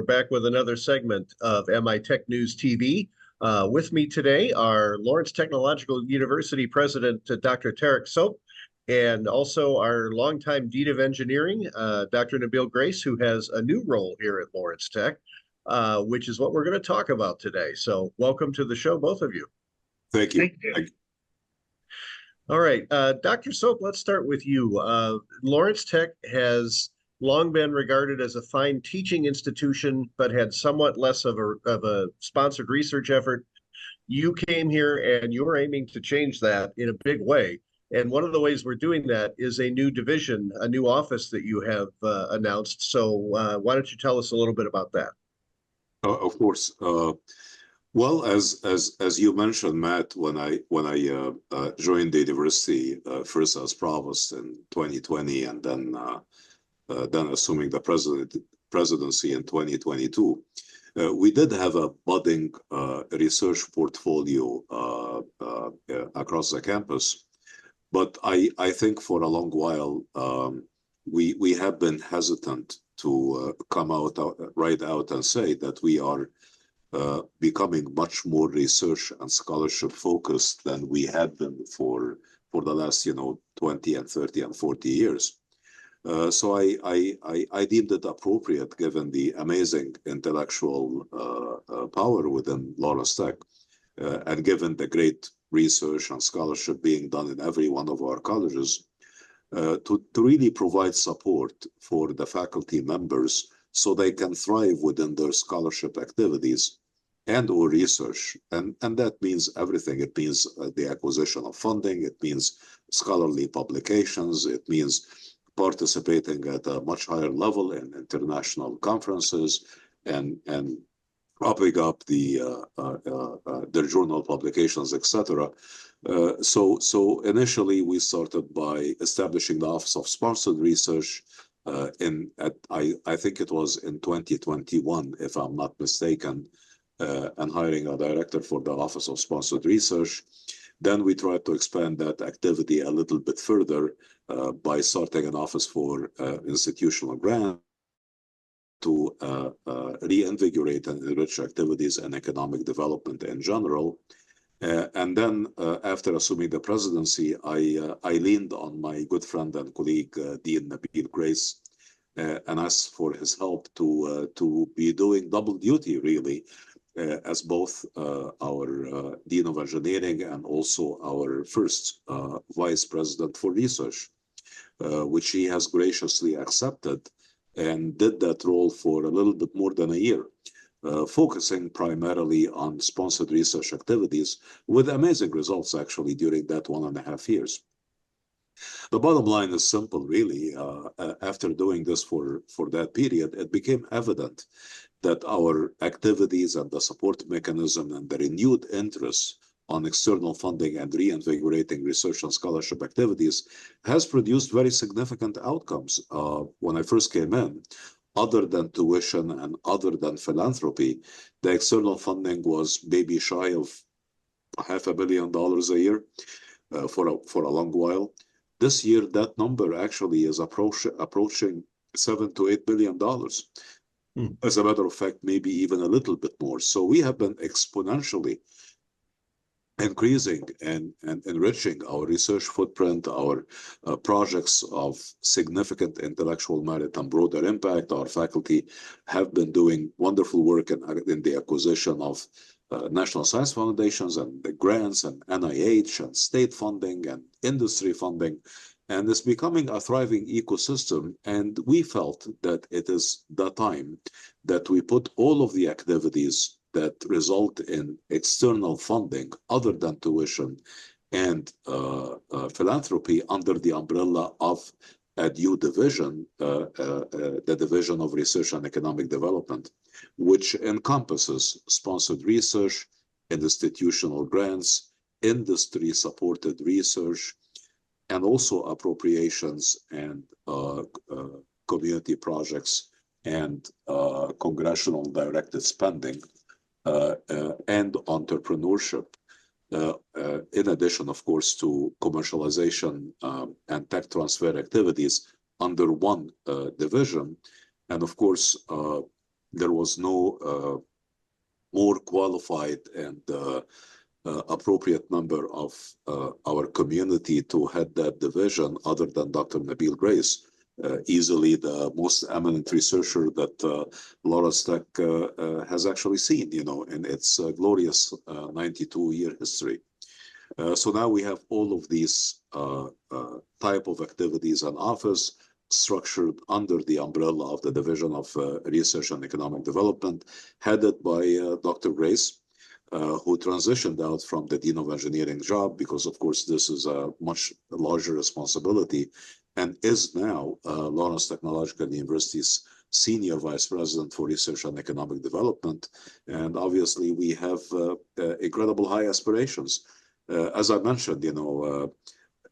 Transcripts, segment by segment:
back with another segment of MI Tech News TV. With me today are Lawrence Technological University President Dr. Tarek Soap, and also our longtime Dean of Engineering, Dr. Nabil Grace, who has a new role here at Lawrence Tech, which is what we're going to talk about today. So welcome to the show, both of you. Thank you. Thank you. All right, Dr. Soap, let's start with you. Lawrence Tech has long been regarded as a fine teaching institution, but had somewhat less of a sponsored research effort. You came here and you're aiming to change that in a big way. And one of the ways we're doing that is a new division, a new office that you have announced. So why don't you tell us a little bit about that? Of course. Well, as you mentioned, Matt, when I joined the university first as provost in 2020, and then assuming the presidency in 2022, we did have a budding research portfolio across the campus. But I think for a long while, we have been hesitant to come out right out and say that we are becoming much more research and scholarship focused than we had been for the last 20 and 30 and 40 years. So I deemed it appropriate, given the amazing intellectual power within Lawrence Tech, and given the great research and scholarship being done in every one of our colleges, to really provide support for the faculty members so they can thrive within their scholarship activities and or research. And that means everything. It means the acquisition of funding. It means scholarly publications. It means participating at a much higher level in international conferences and propping up their journal publications, etc. So initially we started by establishing the Office of Sponsored Research I think it was in 2021, if I'm not mistaken, and hiring a director for the Office of Sponsored Research. Then we tried to expand that activity a little bit further by starting an office for institutional grant to reinvigorate and enrich activities and economic development in general. And then after assuming the presidency, I leaned on my good friend and colleague, Dean Nabil Grace, and asked for his help to be doing double duty, really, as both our Dean of Engineering and also our first Vice President for Research, which he has graciously accepted, and did that role for a little bit more than a year, focusing primarily on sponsored research activities with amazing results, actually, during that 1.5 years. The bottom line is simple, really. After doing this for that period, it became evident that our activities and the support mechanism and the renewed interest on external funding and reinvigorating research and scholarship activities has produced very significant outcomes. When I first came in, other than tuition and other than philanthropy, the external funding was maybe shy of $500 million a year for a long while. This year, that number actually is approaching $7 to $8 billion. As a matter of fact, maybe even a little bit more. So we have been exponentially increasing and enriching our research footprint, our projects of significant intellectual merit and broader impact. Our faculty have been doing wonderful work in the acquisition of national science foundations and the grants and NIH and state funding and industry funding. And it's becoming a thriving ecosystem. And we felt that it is the time that we put all of the activities that result in external funding other than tuition and philanthropy under the umbrella of a new division, the Division of Research and Economic Development, which encompasses sponsored research, institutional grants, industry-supported research, and also appropriations and community projects and congressional directed spending and entrepreneurship, in addition, of course, to commercialization and tech transfer activities under one division. And of course, there was no more qualified and appropriate member of our community to head that division other than Dr. Nabil Grace, easily the most eminent researcher that Lawrence Tech has actually seen, in its glorious 92-year history. So now we have all of these type of activities and office structured under the umbrella of the Division of Research and Economic Development, headed by Dr. Grace, who transitioned out from the Dean of Engineering job because, of course, this is a much larger responsibility, and is now Lawrence Technological University's Senior Vice President for Research and Economic Development. And obviously, we have incredible high aspirations. As I mentioned,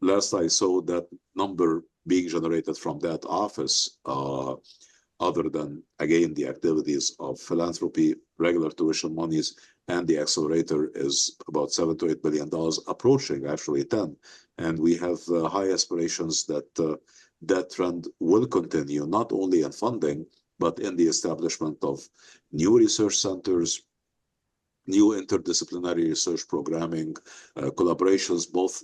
last I saw that number being generated from that office, other than, again, the activities of philanthropy, regular tuition monies, and the accelerator is about $7 to $8 billion, approaching actually 10. And we have high aspirations that that trend will continue, not only in funding, but in the establishment of new research centers, new interdisciplinary research programming, collaborations both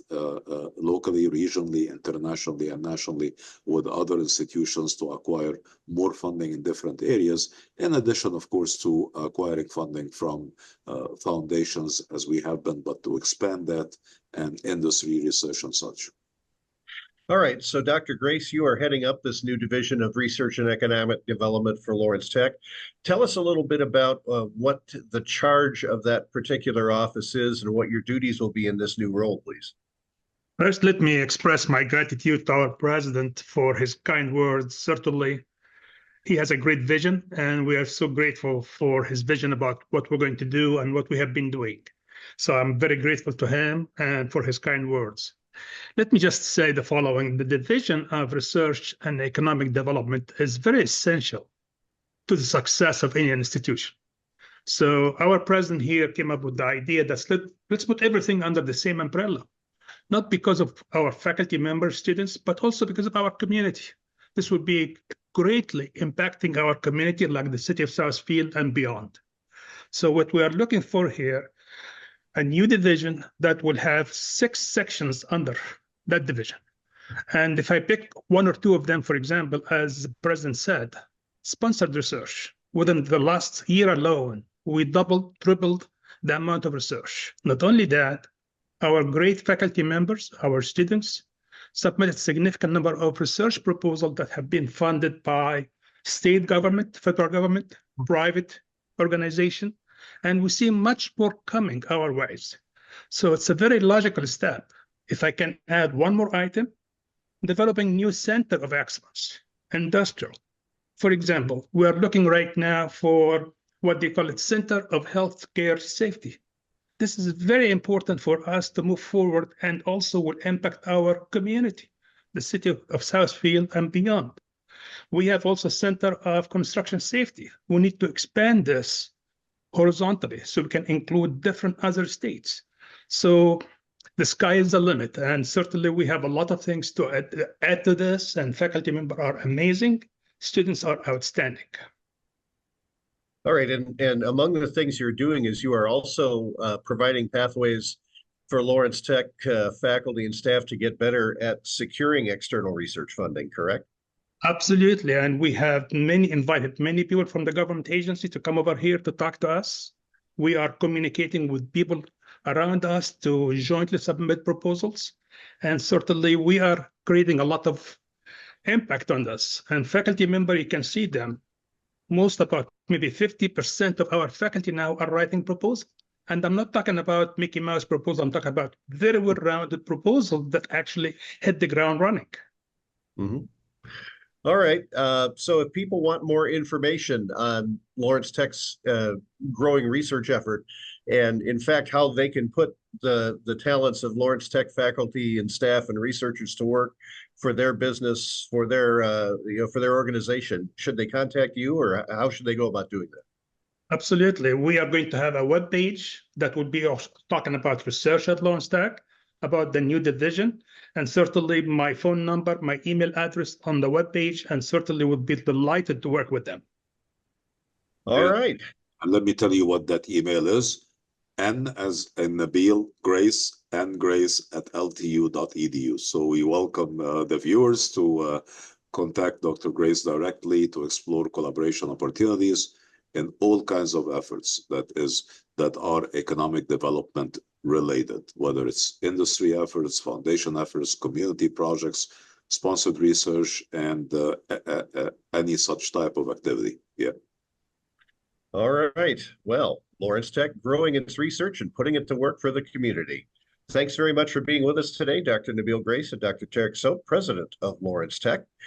locally, regionally, internationally, and nationally with other institutions to acquire more funding in different areas, in addition, of course, to acquiring funding from foundations as we have been, but to expand that and industry research and such. All right, so Dr. Grace, you are heading up this new division of research and economic development for Lawrence Tech. Tell us a little bit about what the charge of that particular office is and what your duties will be in this new role, please. First, let me express my gratitude to our president for his kind words. Certainly, he has a great vision, and we are so grateful for his vision about what we're going to do and what we have been doing. So I'm very grateful to him and for his kind words. Let me just say the following. The Division of Research and Economic Development is very essential to the success of any institution. So our president here came up with the idea that let's put everything under the same umbrella, not because of our faculty members, students, but also because of our community. This would be greatly impacting our community like the city of Southfield and beyond. So what we are looking for here, a new division that will have 6 sections under that division. And if I pick one or two of them, for example, as the president said, sponsored research. Within the last year alone, we doubled, tripled the amount of research. Not only that, our great faculty members, our students, submitted a significant number of research proposals that have been funded by state government, federal government, private organization, and we see much more coming our ways. So it's a very logical step. If I can add one more item, developing new center of excellence, industrial. For example, we are looking right now for what they call it Center of Healthcare Safety. This is very important for us to move forward and also will impact our community, the city of Southfield and beyond. We have also Center of Construction Safety. We need to expand this horizontally so we can include different other states. So the sky is the limit, and certainly we have a lot of things to add to this, and faculty members are amazing, students are outstanding. All right, and among the things you're doing is you are also providing pathways for Lawrence Tech faculty and staff to get better at securing external research funding, correct? Absolutely, and we have invited many people from the government agency to come over here to talk to us. We are communicating with people around us to jointly submit proposals, and certainly we are creating a lot of impact on this. And faculty member, you can see them. Most about maybe 50% of our faculty now are writing proposals. And I'm not talking about Mickey Mouse proposals, I'm talking about very well-rounded proposals that actually hit the ground running. Mm-hmm. All right. So if people want more information on Lawrence Tech's growing research effort, and in fact, how they can put the talents of Lawrence Tech faculty and staff and researchers to work for their business, for their for their organization, should they contact you, or how should they go about doing that? Absolutely. We are going to have a web page that will be talking about research at Lawrence Tech, about the new division, and certainly my phone number, my email address on the web page, and certainly would be delighted to work with them. All And, right. and let me tell you what that email is. N as in Nabil, Grace, and Grace at ltu.edu. So we welcome the viewers to contact Dr. Grace directly to explore collaboration opportunities in all kinds of efforts that are economic development related, whether it's industry efforts, foundation efforts, community projects, sponsored research, and any such type of activity. Yeah. All right. Well, Lawrence Tech growing its research and putting it to work for the community. Thanks very much for being with us today, Dr. Nabil Grace and Dr. Tarek Soap, President of Lawrence Tech.